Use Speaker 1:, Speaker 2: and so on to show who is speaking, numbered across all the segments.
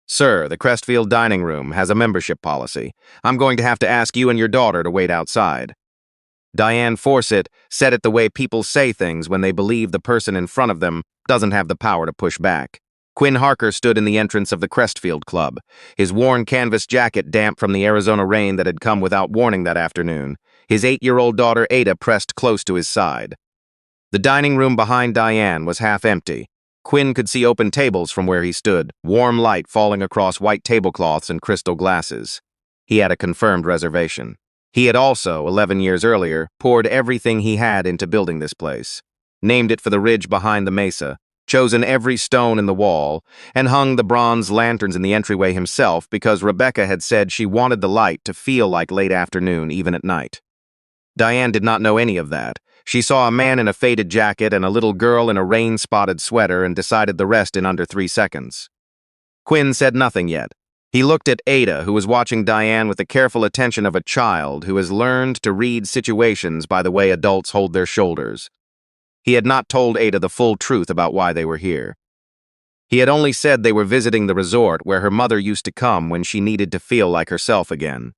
Speaker 1: Sir, the Crestfield dining room has a membership policy. I'm going to have to ask you and your daughter to wait outside. Diane Fawcett said it the way people say things when they believe the person in front of them doesn't have the power to push back. Quinn Harker stood in the entrance of the Crestfield Club, his worn canvas jacket damp from the Arizona rain that had come without warning that afternoon, his 8-year-old daughter Ada pressed close to his side. The dining room behind Diane was half empty. Quinn could see open tables from where he stood, warm light falling across white tablecloths and crystal glasses. He had a confirmed reservation. He had also, 11 years earlier, poured everything he had into building this place, named it for the ridge behind the mesa, chosen every stone in the wall, and hung the bronze lanterns in the entryway himself because Rebecca had said she wanted the light to feel like late afternoon even at night. Diane did not know any of that. She saw a man in a faded jacket and a little girl in a rain-spotted sweater and decided the rest in under 3 seconds. Quinn said nothing yet. He looked at Ada, who was watching Diane with the careful attention of a child who has learned to read situations by the way adults hold their shoulders. He had not told Ada the full truth about why they were here. He had only said they were visiting the resort where her mother used to come when she needed to feel like herself again.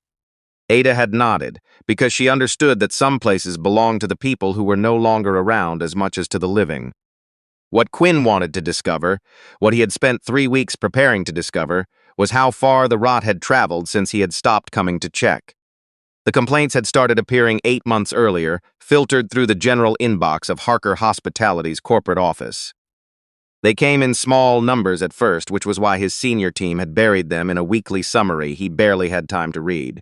Speaker 1: Ada had nodded, because she understood that some places belonged to the people who were no longer around as much as to the living. What Quinn wanted to discover, what he had spent 3 weeks preparing to discover, was how far the rot had traveled since he had stopped coming to check. The complaints had started appearing 8 months earlier, filtered through the general inbox of Harker Hospitality's corporate office. They came in small numbers at first, which was why his senior team had buried them in a weekly summary he barely had time to read.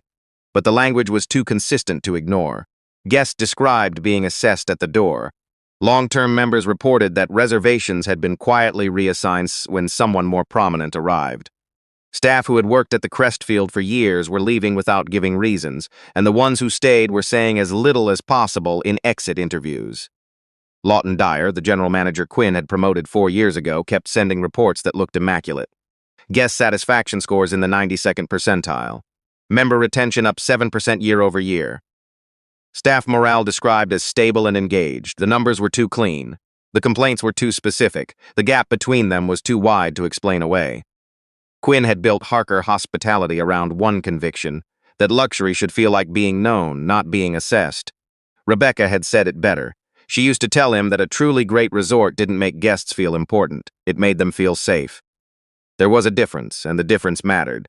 Speaker 1: But the language was too consistent to ignore. Guests described being assessed at the door. Long-term members reported that reservations had been quietly reassigned when someone more prominent arrived. Staff who had worked at the Crestfield for years were leaving without giving reasons, and the ones who stayed were saying as little as possible in exit interviews. Lawton Dyer, the general manager Quinn had promoted 4 years ago, kept sending reports that looked immaculate. Guest satisfaction scores in the 92nd percentile. Member retention up 7% year over year. Staff morale described as stable and engaged. The numbers were too clean. The complaints were too specific. The gap between them was too wide to explain away. Quinn had built Harker Hospitality around one conviction, that luxury should feel like being known, not being assessed. Rebecca had said it better. She used to tell him that a truly great resort didn't make guests feel important. It made them feel safe. There was a difference, and the difference mattered.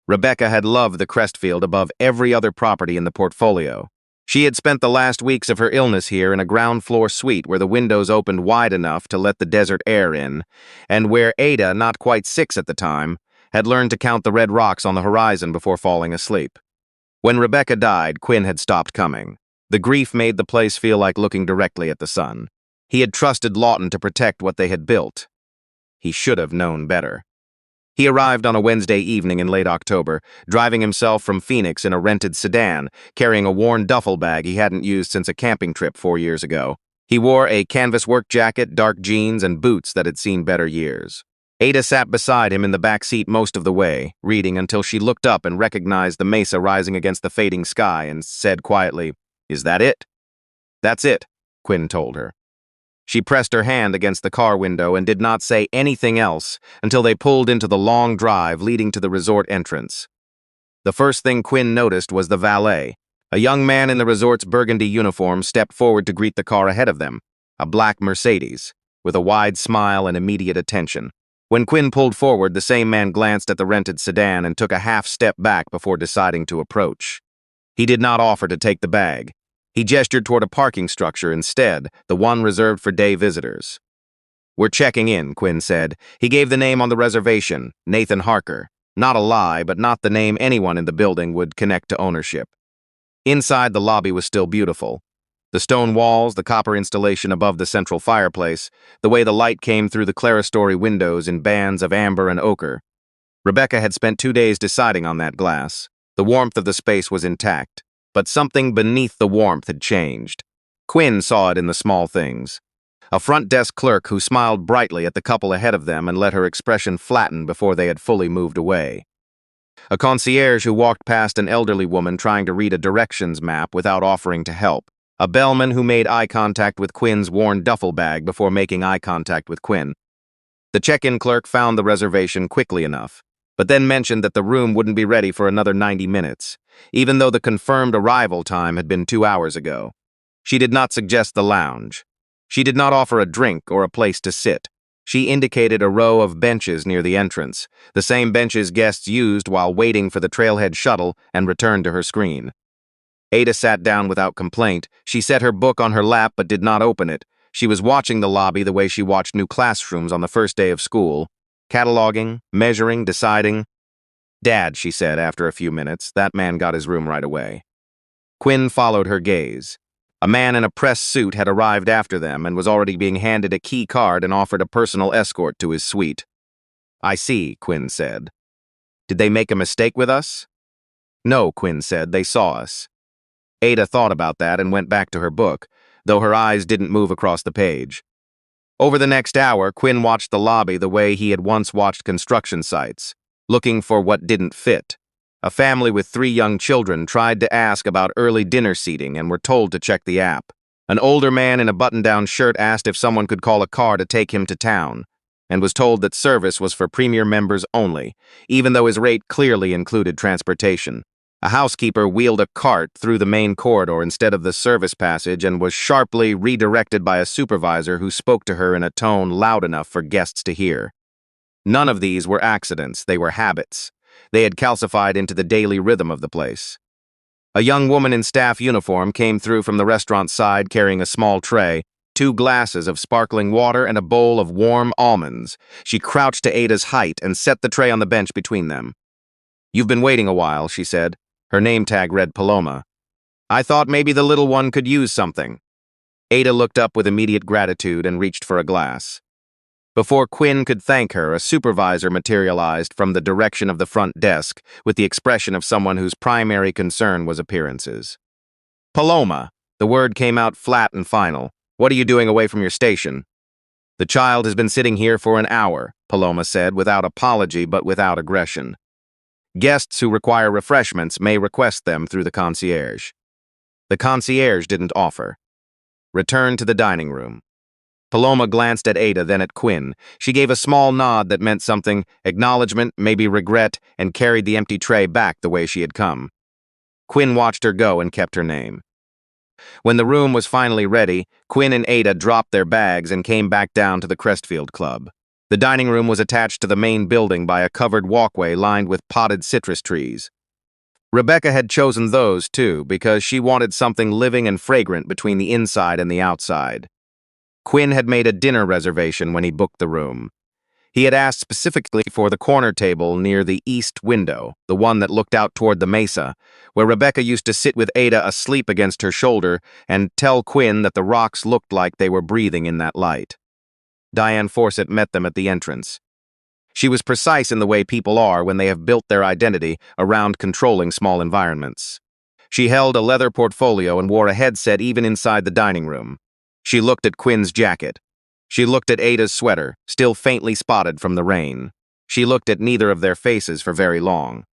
Speaker 1: Rebecca had loved the Crestfield above every other property in the portfolio. She had spent the last weeks of her illness here in a ground-floor suite where the windows opened wide enough to let the desert air in, and where Ada, not quite 6 at the time, had learned to count the red rocks on the horizon before falling asleep. When Rebecca died, Quinn had stopped coming. The grief made the place feel like looking directly at the sun. He had trusted Lawton to protect what they had built. He should have known better. He arrived on a Wednesday evening in late October, driving himself from Phoenix in a rented sedan, carrying a worn duffel bag he hadn't used since a camping trip 4 years ago. He wore a canvas work jacket, dark jeans, and boots that had seen better years. Ada sat beside him in the back seat most of the way, reading until she looked up and recognized the mesa rising against the fading sky and said quietly, "Is that it?" "That's it," Quinn told her. She pressed her hand against the car window and did not say anything else until they pulled into the long drive leading to the resort entrance. The first thing Quinn noticed was the valet. A young man in the resort's burgundy uniform stepped forward to greet the car ahead of them, a black Mercedes, with a wide smile and immediate attention. When Quinn pulled forward, the same man glanced at the rented sedan and took a half step back before deciding to approach. He did not offer to take the bag. He gestured toward a parking structure instead, the one reserved for day visitors. "We're checking in," Quinn said. He gave the name on the reservation, Nathan Harker. Not a lie, but not the name anyone in the building would connect to ownership. Inside, the lobby was still beautiful. The stone walls, the copper installation above the central fireplace, the way the light came through the clerestory windows in bands of amber and ochre. Rebecca had spent 2 days deciding on that glass. The warmth of the space was intact. But something beneath the warmth had changed. Quinn saw it in the small things. A front desk clerk who smiled brightly at the couple ahead of them and let her expression flatten before they had fully moved away. A concierge who walked past an elderly woman trying to read a directions map without offering to help. A bellman who made eye contact with Quinn's worn duffel bag before making eye contact with Quinn. The check-in clerk found the reservation quickly enough. but then mentioned that the room wouldn't be ready for another 90 minutes, even though the confirmed arrival time had been 2 hours ago. She did not suggest the lounge. She did not offer a drink or a place to sit. She indicated a row of benches near the entrance, the same benches guests used while waiting for the Trailhead shuttle, and returned to her screen. Ada sat down without complaint. She set her book on her lap but did not open it. She was watching the lobby the way she watched new classrooms on the first day of school, cataloging, measuring, deciding. "Dad," she said after a few minutes, "that man got his room right away." Quinn followed her gaze. A man in a press suit had arrived after them and was already being handed a key card and offered a personal escort to his suite. "I see," Quinn said. "Did they make a mistake with us?" "No," Quinn said, "they saw us." Ada thought about that and went back to her book, though her eyes didn't move across the page. Over the next hour, Quinn watched the lobby the way he had once watched construction sites, looking for what didn't fit. A family with 3 young children tried to ask about early dinner seating and were told to check the app. An older man in a button-down shirt asked if someone could call a car to take him to town, and was told that service was for premier members only, even though his rate clearly included transportation. A housekeeper wheeled a cart through the main corridor instead of the service passage and was sharply redirected by a supervisor who spoke to her in a tone loud enough for guests to hear. None of these were accidents, they were habits. They had calcified into the daily rhythm of the place. A young woman in staff uniform came through from the restaurant side carrying a small tray, 2 glasses of sparkling water and a bowl of warm almonds. She crouched to Ada's height and set the tray on the bench between them. "You've been waiting a while," she said. Her name tag read Paloma. "I thought maybe the little one could use something." Ada looked up with immediate gratitude and reached for a glass. Before Quinn could thank her, a supervisor materialized from the direction of the front desk with the expression of someone whose primary concern was appearances. "Paloma," the word came out flat and final. "What are you doing away from your station?" "The child has been sitting here for an hour," Paloma said, without apology but without aggression. "Guests who require refreshments may request them through the concierge." The concierge didn't offer. "Return to the dining room." Paloma glanced at Ada, then at Quinn. She gave a small nod that meant something, acknowledgement, maybe regret, and carried the empty tray back the way she had come. Quinn watched her go and kept her name. When the room was finally ready, Quinn and Ada dropped their bags and came back down to the Crestfield Club. The dining room was attached to the main building by a covered walkway lined with potted citrus trees. Rebecca had chosen those, too, because she wanted something living and fragrant between the inside and the outside. Quinn had made a dinner reservation when he booked the room. He had asked specifically for the corner table near the east window, the one that looked out toward the mesa, where Rebecca used to sit with Ada asleep against her shoulder and tell Quinn that the rocks looked like they were breathing in that light. Diane Fawcett met them at the entrance. She was precise in the way people are when they have built their identity around controlling small environments. She held a leather portfolio and wore a headset even inside the dining room. She looked at Quinn's jacket. She looked at Ada's sweater, still faintly spotted from the rain. She looked at neither of their faces for very long.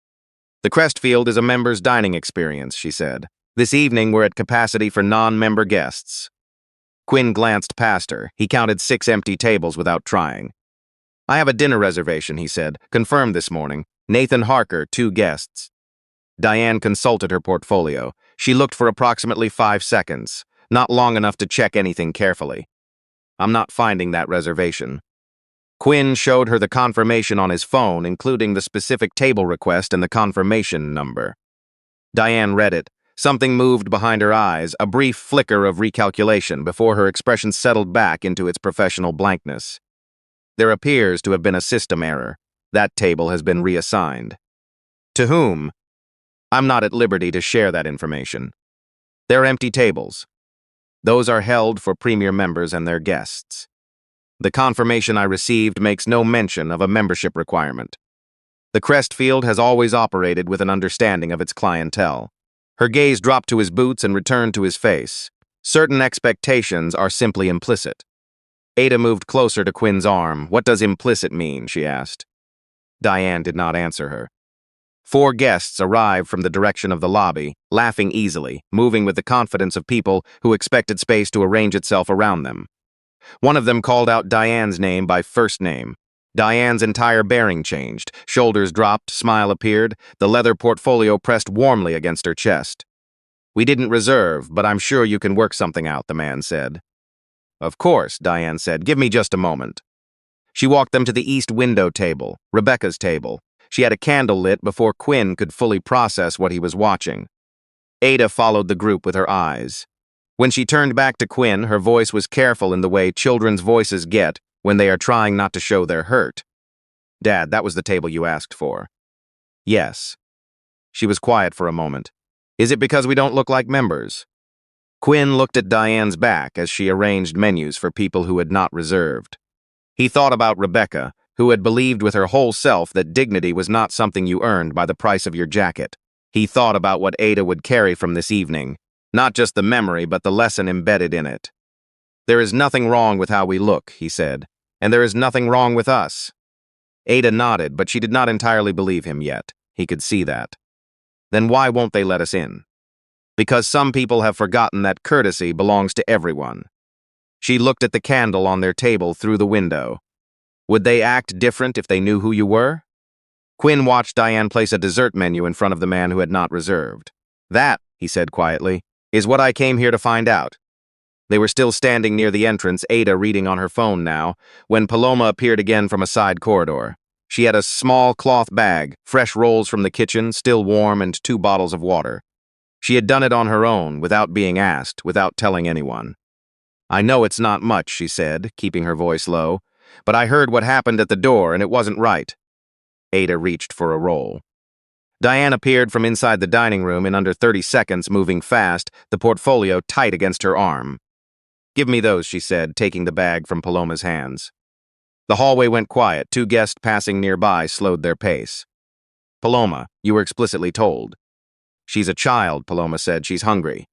Speaker 1: "The Crestfield is a member's dining experience," she said. "This evening we're at capacity for non-member guests." Quinn glanced past her. He counted 6 empty tables without trying. "I have a dinner reservation," he said. "Confirmed this morning. Nathan Harker, 2 guests." Diane consulted her portfolio. She looked for approximately 5 seconds. Not long enough to check anything carefully. "I'm not finding that reservation." Quinn showed her the confirmation on his phone, including the specific table request and the confirmation number. Diane read it. Something moved behind her eyes, a brief flicker of recalculation before her expression settled back into its professional blankness. "There appears to have been a system error. That table has been reassigned." "To whom?" "I'm not at liberty to share that information." "They're empty tables. Those are held for premier members and their guests. The confirmation I received makes no mention of a membership requirement. The Crestfield has always operated with an understanding of its clientele." Her gaze dropped to his boots and returned to his face. "Certain expectations are simply implicit." Ada moved closer to Quinn's arm. "What does implicit mean?" she asked. Diane did not answer her. 4 guests arrived from the direction of the lobby, laughing easily, moving with the confidence of people who expected space to arrange itself around them. One of them called out Diane's name by first name. Diane's entire bearing changed. Shoulders dropped, smile appeared, the leather portfolio pressed warmly against her chest. "We didn't reserve, but I'm sure you can work something out," the man said. "Of course," Diane said. "Give me just a moment." She walked them to the east window table, Rebecca's table. She had a candle lit before Quinn could fully process what he was watching. Ada followed the group with her eyes. When she turned back to Quinn, her voice was careful in the way children's voices get when they are trying not to show their hurt. "Dad, that was the table you asked for." "Yes." She was quiet for a moment. "Is it because we don't look like members?" Quinn looked at Diane's back as she arranged menus for people who had not reserved. He thought about Rebecca, who had believed with her whole self that dignity was not something you earned by the price of your jacket. He thought about what Ada would carry from this evening, not just the memory but the lesson embedded in it. "There is nothing wrong with how we look," he said, "and there is nothing wrong with us." Ada nodded, but she did not entirely believe him yet. He could see that. "Then why won't they let us in?" "Because some people have forgotten that courtesy belongs to everyone." She looked at the candle on their table through the window. "Would they act different if they knew who you were?" Quinn watched Diane place a dessert menu in front of the man who had not reserved. "That," he said quietly, "is what I came here to find out." They were still standing near the entrance, Ada reading on her phone now, when Paloma appeared again from a side corridor. She had a small cloth bag, fresh rolls from the kitchen, still warm, and 2 bottles of water. She had done it on her own, without being asked, without telling anyone. "I know it's not much," she said, keeping her voice low, "but I heard what happened at the door, and it wasn't right." Ada reached for a roll. Diane appeared from inside the dining room in under 30 seconds, moving fast, the portfolio tight against her arm. "Give me those," she said, taking the bag from Paloma's hands. The hallway went quiet. 2 guests passing nearby slowed their pace. "Paloma, you were explicitly told." "She's a child," Paloma said. "She's hungry.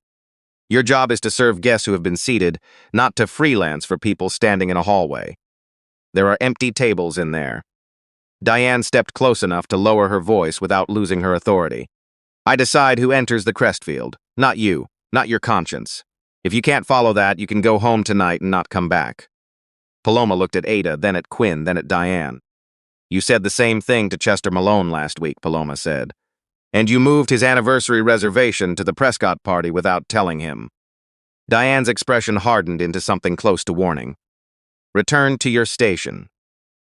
Speaker 1: Your job is to serve guests who have been seated, not to freelance for people standing in a hallway. There are empty tables in there." Diane stepped close enough to lower her voice without losing her authority. "I decide who enters the Crestfield, not you, not your conscience. If you can't follow that, you can go home tonight and not come back." Paloma looked at Ada, then at Quinn, then at Diane. "You said the same thing to Chester Malone last week," Paloma said. "And you moved his anniversary reservation to the Prescott party without telling him." Diane's expression hardened into something close to warning. "Return to your station."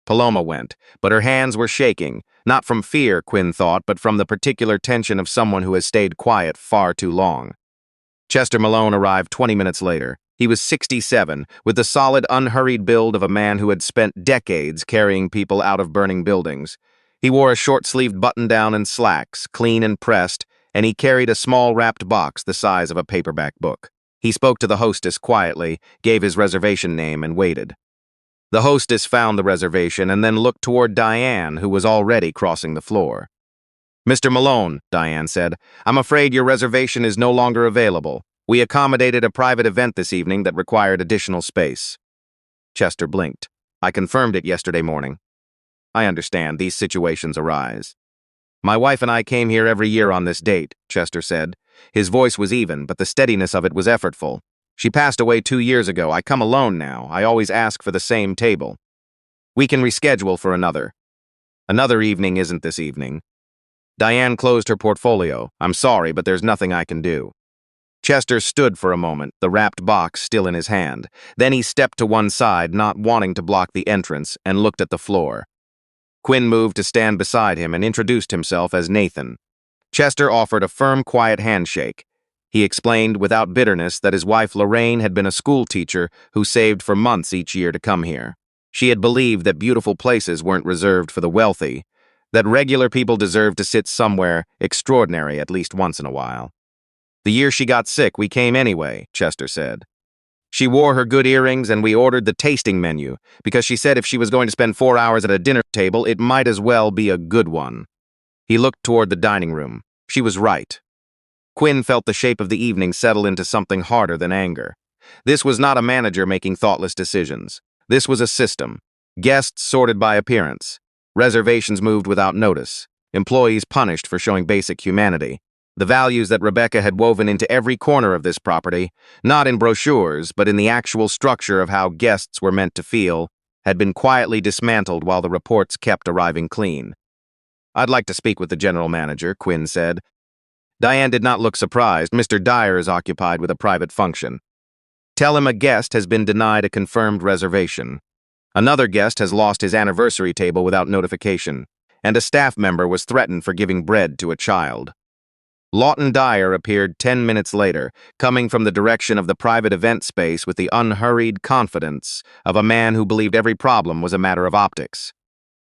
Speaker 1: Paloma went, but her hands were shaking, not from fear, Quinn thought, but from the particular tension of someone who has stayed quiet far too long. Chester Malone arrived 20 minutes later. He was 67, with the solid, unhurried build of a man who had spent decades carrying people out of burning buildings. He wore a short-sleeved button-down and slacks, clean and pressed, and he carried a small wrapped box the size of a paperback book. He spoke to the hostess quietly, gave his reservation name, and waited. The hostess found the reservation and then looked toward Diane, who was already crossing the floor. "Mr. Malone," Diane said, "I'm afraid your reservation is no longer available. We accommodated a private event this evening that required additional space." Chester blinked. "I confirmed it yesterday morning." "I understand, these situations arise." "My wife and I came here every year on this date," Chester said. His voice was even, but the steadiness of it was effortful. "She passed away 2 years ago. I come alone now. I always ask for the same table." "We can reschedule for another." "Another evening isn't this evening." Diane closed her portfolio. "I'm sorry, but there's nothing I can do." Chester stood for a moment, the wrapped box still in his hand. Then he stepped to one side, not wanting to block the entrance, and looked at the floor. Quinn moved to stand beside him and introduced himself as Nathan. Chester offered a firm, quiet handshake. He explained without bitterness that his wife Lorraine had been a school teacher who saved for months each year to come here. She had believed that beautiful places weren't reserved for the wealthy, that regular people deserved to sit somewhere extraordinary at least once in a while. "The year she got sick, we came anyway," Chester said. "She wore her good earrings and we ordered the tasting menu, because she said if she was going to spend 4 hours at a dinner table, it might as well be a good one." He looked toward the dining room. She was right. Quinn felt the shape of the evening settle into something harder than anger. This was not a manager making thoughtless decisions. This was a system. Guests sorted by appearance. Reservations moved without notice. Employees punished for showing basic humanity. The values that Rebecca had woven into every corner of this property, not in brochures, but in the actual structure of how guests were meant to feel, had been quietly dismantled while the reports kept arriving clean. "I'd like to speak with the general manager," Quinn said. Diane did not look surprised. "Mr. Dyer is occupied with a private function. Tell him a guest has been denied a confirmed reservation. Another guest has lost his anniversary table without notification, and a staff member was threatened for giving bread to a child." Lawton Dyer appeared 10 minutes later, coming from the direction of the private event space with the unhurried confidence of a man who believed every problem was a matter of optics.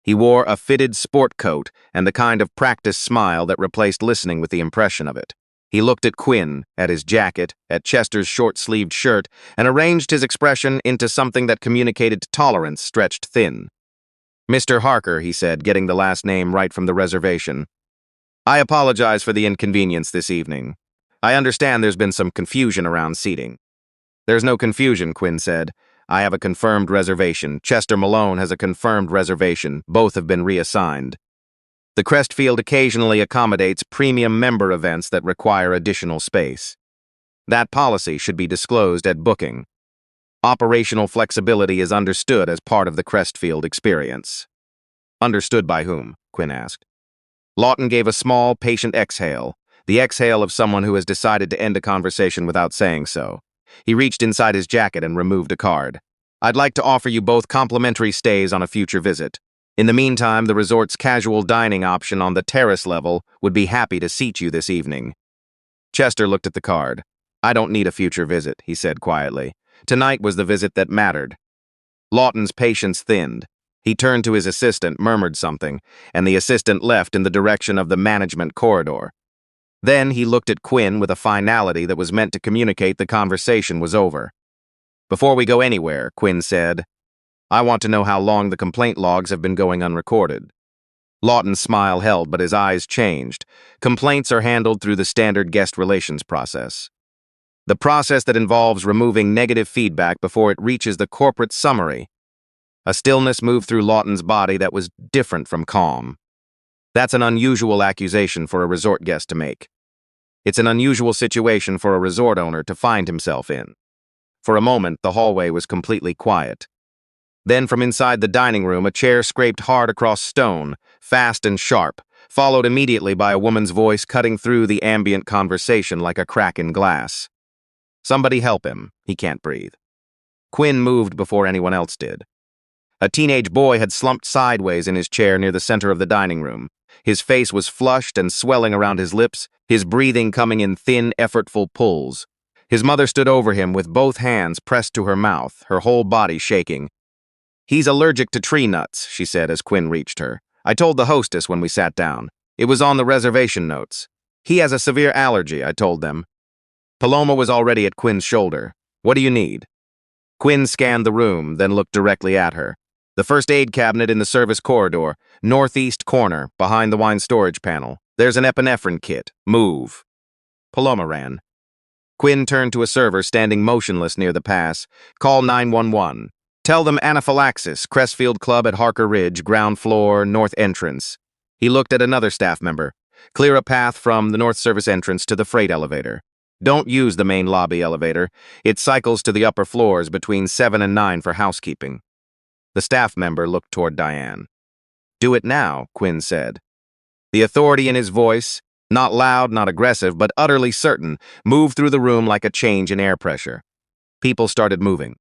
Speaker 1: He wore a fitted sport coat and the kind of practiced smile that replaced listening with the impression of it. He looked at Quinn, at his jacket, at Chester's short-sleeved shirt, and arranged his expression into something that communicated tolerance stretched thin. "Mr. Harker," he said, getting the last name right from the reservation. "I apologize for the inconvenience this evening. I understand there's been some confusion around seating." "There's no confusion," Quinn said. "I have a confirmed reservation. Chester Malone has a confirmed reservation. Both have been reassigned. The Crestfield occasionally accommodates premium member events that require additional space. That policy should be disclosed at booking. Operational flexibility is understood as part of the Crestfield experience." "Understood by whom?" Quinn asked. Lawton gave a small, patient exhale, the exhale of someone who has decided to end a conversation without saying so. He reached inside his jacket and removed a card. "I'd like to offer you both complimentary stays on a future visit. In the meantime, the resort's casual dining option on the terrace level would be happy to seat you this evening." Chester looked at the card. "I don't need a future visit," he said quietly. "Tonight was the visit that mattered." Lawton's patience thinned. He turned to his assistant, murmured something, and the assistant left in the direction of the management corridor. Then he looked at Quinn with a finality that was meant to communicate the conversation was over. "Before we go anywhere," Quinn said, "I want to know how long the complaint logs have been going unrecorded." Lawton's smile held, but his eyes changed. "Complaints are handled through the standard guest relations process. The process that involves removing negative feedback before it reaches the corporate summary." A stillness moved through Lawton's body that was different from calm. "That's an unusual accusation for a resort guest to make. It's an unusual situation for a resort owner to find himself in." For a moment, the hallway was completely quiet. Then from inside the dining room, a chair scraped hard across stone, fast and sharp, followed immediately by a woman's voice cutting through the ambient conversation like a crack in glass. "Somebody help him. He can't breathe." Quinn moved before anyone else did. A teenage boy had slumped sideways in his chair near the center of the dining room. His face was flushed and swelling around his lips, his breathing coming in thin, effortful pulls. His mother stood over him with both hands pressed to her mouth, her whole body shaking. "He's allergic to tree nuts," she said as Quinn reached her. "I told the hostess when we sat down. It was on the reservation notes. He has a severe allergy," I told them. Paloma was already at Quinn's shoulder. "What do you need?" Quinn scanned the room, then looked directly at her. "The first aid cabinet in the service corridor, northeast corner, behind the wine storage panel. There's an epinephrine kit. Move." Paloma ran. Quinn turned to a server standing motionless near the pass. "Call 911. Tell them anaphylaxis, Crestfield Club at Harker Ridge, ground floor, north entrance." He looked at another staff member. "Clear a path from the north service entrance to the freight elevator. Don't use the main lobby elevator. It cycles to the upper floors between 7 and 9 for housekeeping." The staff member looked toward Diane. "Do it now," Quinn said. The authority in his voice, not loud, not aggressive, but utterly certain, moved through the room like a change in air pressure. People started moving.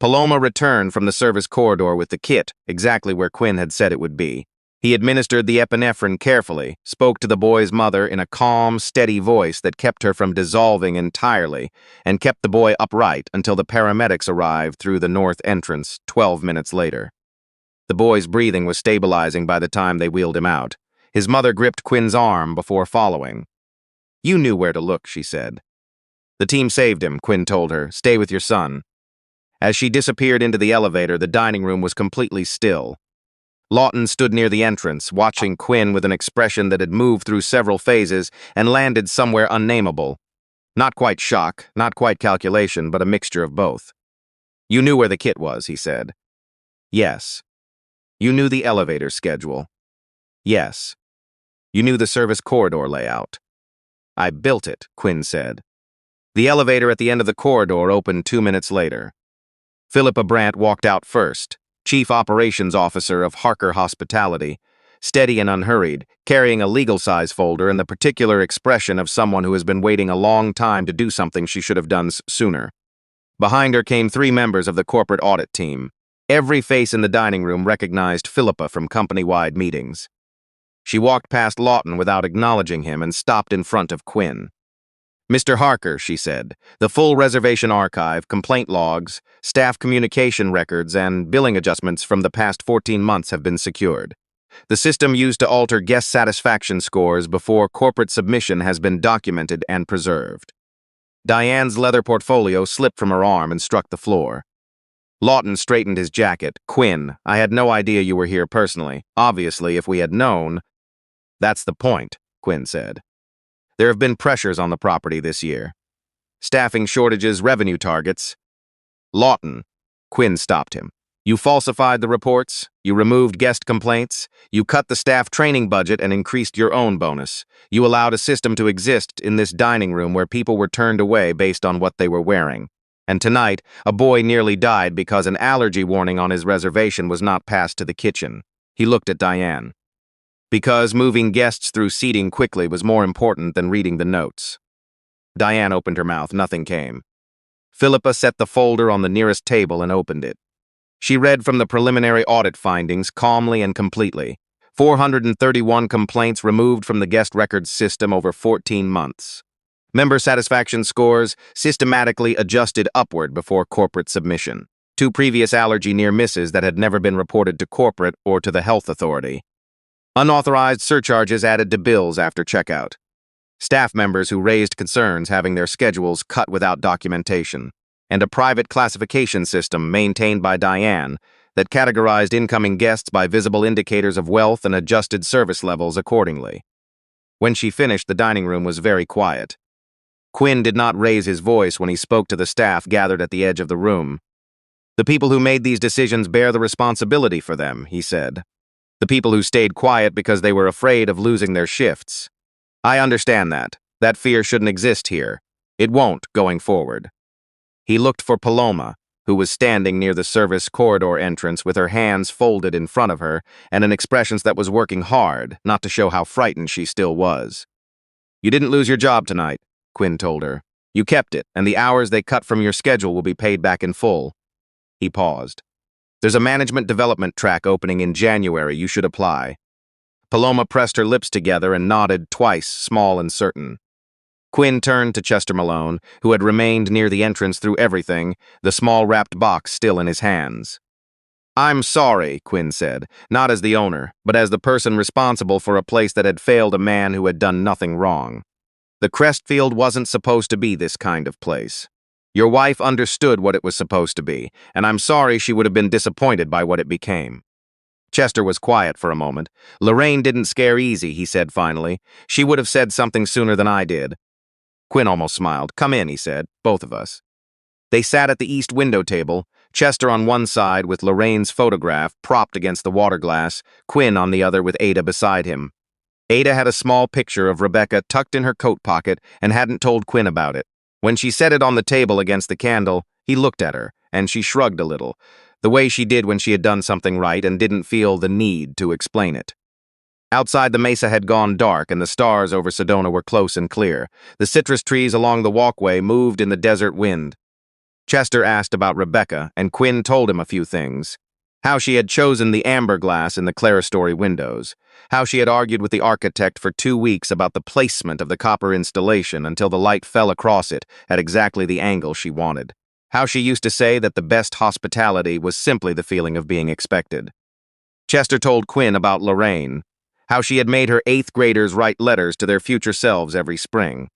Speaker 1: Paloma returned from the service corridor with the kit, exactly where Quinn had said it would be. He administered the epinephrine carefully, spoke to the boy's mother in a calm, steady voice that kept her from dissolving entirely, and kept the boy upright until the paramedics arrived through the north entrance 12 minutes later. The boy's breathing was stabilizing by the time they wheeled him out. His mother gripped Quinn's arm before following. "You knew where to look," she said. "The team saved him," Quinn told her. "Stay with your son." As she disappeared into the elevator, the dining room was completely still. Lawton stood near the entrance, watching Quinn with an expression that had moved through several phases and landed somewhere unnameable. Not quite shock, not quite calculation, but a mixture of both. "You knew where the kit was," he said. "Yes." "You knew the elevator schedule." "Yes." "You knew the service corridor layout." "I built it," Quinn said. The elevator at the end of the corridor opened 2 minutes later. Philippa Brandt walked out first. Chief Operations Officer of Harker Hospitality, steady and unhurried, carrying a legal-size folder and the particular expression of someone who has been waiting a long time to do something she should have done sooner. Behind her came 3 members of the corporate audit team. Every face in the dining room recognized Philippa from company-wide meetings. She walked past Lawton without acknowledging him and stopped in front of Quinn. "Mr. Harker," she said, "the full reservation archive, complaint logs, staff communication records, and billing adjustments from the past 14 months have been secured. The system used to alter guest satisfaction scores before corporate submission has been documented and preserved." Diane's leather portfolio slipped from her arm and struck the floor. Lawton straightened his jacket. "Quinn, I had no idea you were here personally. Obviously, if we had known—" "That's the point," Quinn said. "There have been pressures on the property this year. Staffing shortages, revenue targets." "Lawton," Quinn stopped him. "You falsified the reports, you removed guest complaints, you cut the staff training budget and increased your own bonus. You allowed a system to exist in this dining room where people were turned away based on what they were wearing. And tonight, a boy nearly died because an allergy warning on his reservation was not passed to the kitchen." He looked at Diane. "Because moving guests through seating quickly was more important than reading the notes." Diane opened her mouth. Nothing came. Philippa set the folder on the nearest table and opened it. She read from the preliminary audit findings calmly and completely. 431 complaints removed from the guest records system over 14 months. Member satisfaction scores systematically adjusted upward before corporate submission. 2 previous allergy near misses that had never been reported to corporate or to the health authority. Unauthorized surcharges added to bills after checkout. Staff members who raised concerns having their schedules cut without documentation. And a private classification system maintained by Diane that categorized incoming guests by visible indicators of wealth and adjusted service levels accordingly. When she finished, the dining room was very quiet. Quinn did not raise his voice when he spoke to the staff gathered at the edge of the room. "The people who made these decisions bear the responsibility for them," he said. "The people who stayed quiet because they were afraid of losing their shifts. I understand that. That fear shouldn't exist here. It won't going forward." He looked for Paloma, who was standing near the service corridor entrance with her hands folded in front of her and an expression that was working hard, not to show how frightened she still was. "You didn't lose your job tonight," Quinn told her. "You kept it, and the hours they cut from your schedule will be paid back in full." He paused. "There's a management development track opening in January. You should apply." Paloma pressed her lips together and nodded twice, small and certain. Quinn turned to Chester Malone, who had remained near the entrance through everything, the small wrapped box still in his hands. "I'm sorry," Quinn said, "not as the owner, but as the person responsible for a place that had failed a man who had done nothing wrong. The Crestfield wasn't supposed to be this kind of place. Your wife understood what it was supposed to be, and I'm sorry she would have been disappointed by what it became." Chester was quiet for a moment. "Lorraine didn't scare easy," he said finally. "She would have said something sooner than I did." Quinn almost smiled. "Come in," he said, "both of us." They sat at the east window table, Chester on one side with Lorraine's photograph propped against the water glass, Quinn on the other with Ada beside him. Ada had a small picture of Rebecca tucked in her coat pocket and hadn't told Quinn about it. When she set it on the table against the candle, he looked at her, and she shrugged a little, the way she did when she had done something right and didn't feel the need to explain it. Outside, the mesa had gone dark and the stars over Sedona were close and clear. The citrus trees along the walkway moved in the desert wind. Chester asked about Rebecca, and Quinn told him a few things. How she had chosen the amber glass in the clerestory windows. How she had argued with the architect for 2 weeks about the placement of the copper installation until the light fell across it at exactly the angle she wanted. How she used to say that the best hospitality was simply the feeling of being expected. Chester told Quinn about Lorraine. How she had made her 8th graders write letters to their future selves every spring.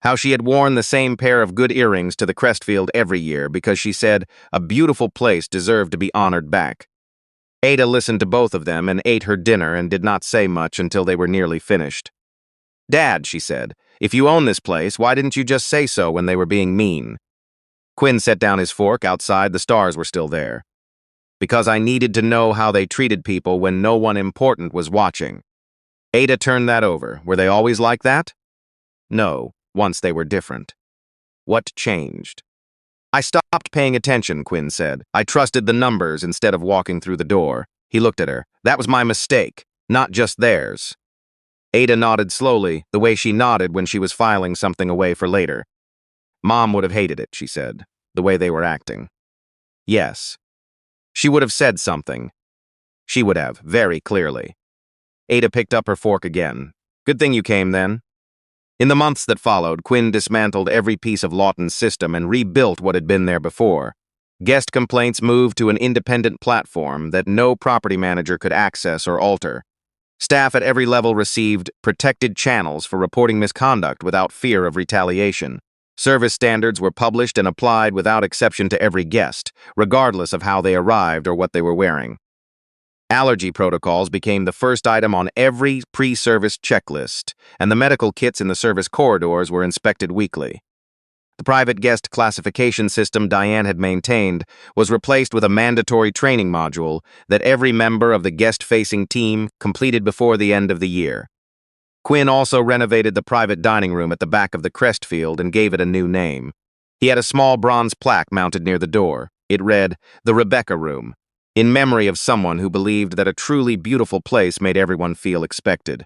Speaker 1: How she had worn the same pair of good earrings to the Crestfield every year because she said a beautiful place deserved to be honored back. Ada listened to both of them and ate her dinner and did not say much until they were nearly finished. "Dad," she said, "if you own this place, why didn't you just say so when they were being mean?" Quinn set down his fork. Outside, the stars were still there. "Because I needed to know how they treated people when no one important was watching." Ada turned that over. Were they always like that? No, once they were different. What changed? I stopped paying attention, Quinn said. I trusted the numbers instead of walking through the door. He looked at her. That was my mistake, not just theirs. Ada nodded slowly, the way she nodded when she was filing something away for later. Mom would have hated it, she said, the way they were acting. Yes. She would have said something. She would have, very clearly. Ada picked up her fork again. Good thing you came then. In the months that followed, Quinn dismantled every piece of Lawton's system and rebuilt what had been there before. Guest complaints moved to an independent platform that no property manager could access or alter. Staff at every level received protected channels for reporting misconduct without fear of retaliation. Service standards were published and applied without exception to every guest, regardless of how they arrived or what they were wearing. Allergy protocols became the first item on every pre-service checklist, and the medical kits in the service corridors were inspected weekly. The private guest classification system Diane had maintained was replaced with a mandatory training module that every member of the guest-facing team completed before the end of the year. Quinn also renovated the private dining room at the back of the Crestfield and gave it a new name. He had a small bronze plaque mounted near the door. It read, "The Rebecca Room," in memory of someone who believed that a truly beautiful place made everyone feel expected.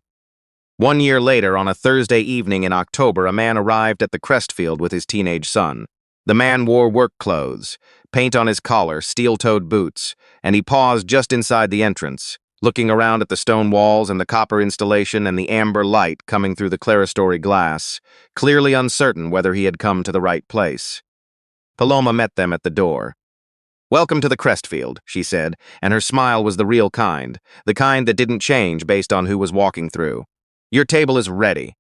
Speaker 1: 1 year later, on a Thursday evening in October, a man arrived at the Crestfield with his teenage son. The man wore work clothes, paint on his collar, steel-toed boots, and he paused just inside the entrance, looking around at the stone walls and the copper installation and the amber light coming through the clerestory glass, clearly uncertain whether he had come to the right place. Paloma met them at the door. "Welcome to the Crestfield," she said, and her smile was the real kind, the kind that didn't change based on who was walking through. "Your table is ready."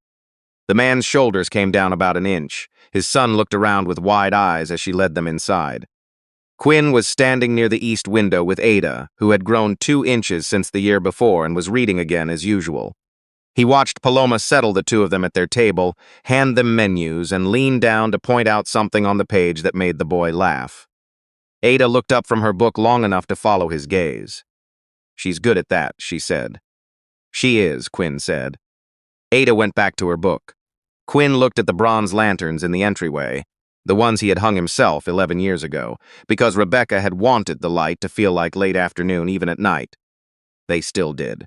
Speaker 1: The man's shoulders came down about an inch. His son looked around with wide eyes as she led them inside. Quinn was standing near the east window with Ada, who had grown 2 inches since the year before and was reading again as usual. He watched Paloma settle the two of them at their table, hand them menus, and lean down to point out something on the page that made the boy laugh. Ada looked up from her book long enough to follow his gaze. "She's good at that," she said. "She is," Quinn said. Ada went back to her book. Quinn looked at the bronze lanterns in the entryway, the ones he had hung himself 11 years ago, because Rebecca had wanted the light to feel like late afternoon even at night. They still did.